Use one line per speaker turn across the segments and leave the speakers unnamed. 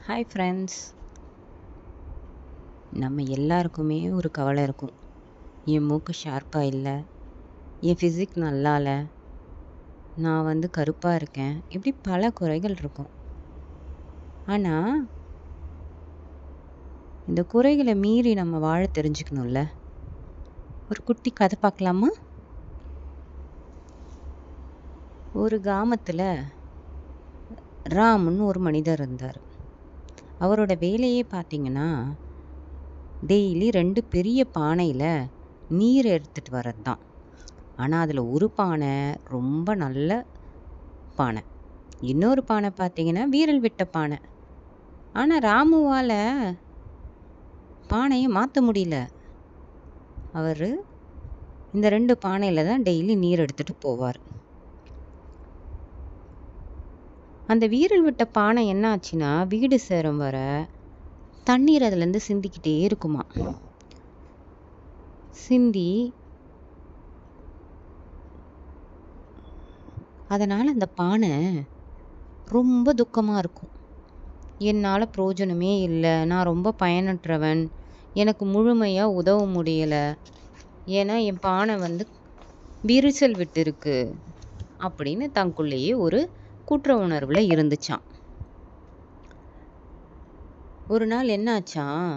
Hi friends. நம்ம எல்லாருக்குமே ஒரு கவலை இருக்கும். என் மூக்கு ஷார்ப்பாக இல்லை, என் ஃபிசிக் நல்லா இல்லை, நான் கருப்பாக இருக்கேன், இப்படி பல குறைகள் இருக்கும். ஆனால் இந்த குறைகளை மீறி நம்ம வாழ தெரிஞ்சுக்கணும்ல. ஒரு குட்டி கதை பார்க்கலாமா? ஒரு கிராமத்தில் ராமுன்னு ஒரு மனிதர் இருந்தார். அவரோட வேலையே பார்த்தீங்கன்னா டெய்லி 2 பெரிய பானையில் நீர் எடுத்துகிட்டு வர்றது தான். ஆனால் அதில் ஒரு பானை ரொம்ப நல்ல பானை, இன்னொரு பானை பார்த்தீங்கன்னா வீரல் விட்ட பானை. ஆனால் ராமுவால் பானையை மாற்ற முடியல. அவர் இந்த 2 பானையில் தான் டெய்லி நீர் எடுத்துகிட்டு போவார். அந்த வீரல் விட்ட பானை என்ன ஆச்சுன்னா, வீடு சேரும் வர தண்ணீர் அதுலேருந்து சிந்திக்கிட்டே இருக்குமா. சிந்தி அதனால் அந்த பானை ரொம்ப துக்கமாக இருக்கும். என்னால் பிரயோஜனமே இல்லை, நான் ரொம்ப பயனற்றவன், எனக்கு முழுமையாக உதவ முடியலை, ஏன்னா என் பானை விரிசல் விட்டு இருக்கு அப்படின்னு தங்குள்ளேயே ஒரு குற்ற உணர்வில் இருந்துச்சான். ஒரு நாள் என்னாச்சான்,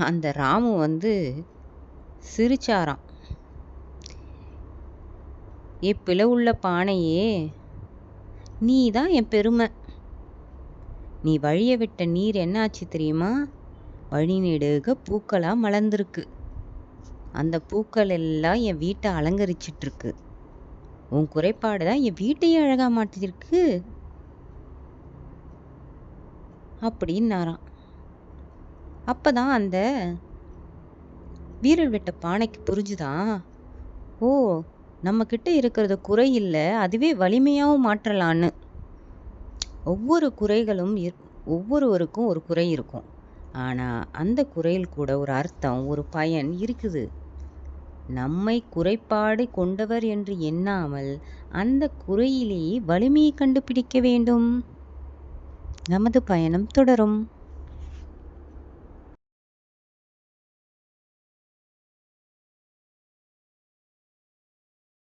அந்த ராமு சிரிச்சாராம். பிளவுள்ள பானையே, நீ தான் என் பெருமை. நீ வழிய விட்ட நீர் என்னாச்சு தெரியுமா? வழி நெடுக பூக்களாக மலர்ந்துருக்கு. அந்த பூக்கள் எல்லாம் என் வீட்டை அலங்கரிச்சிட்டு இருக்கு. உன் குறைபாடு தான் என் வீட்டையே அழகா மாட்டிருக்கு அப்படின்னாராம். அப்பதான் அந்த வீரல் விட்ட பானைக்கு புரிஞ்சுதான், ஓ, நம்ம கிட்ட இருக்கிறது குறை இல்லை, அதுவே வலிமையாகவும் மாற்றலான்னு. ஒவ்வொரு குறைகளும் ஒவ்வொருவருக்கும் ஒரு குறை இருக்கும். ஆனால் அந்த குறையில் கூட ஒரு அர்த்தம், ஒரு பயன் இருக்குது. நம்மை குறைபாடு கொண்டவர் என்று எண்ணாமல் அந்த குறையிலேயே வலிமையை கண்டுபிடிக்க வேண்டும். நமது பயணம் தொடரும்.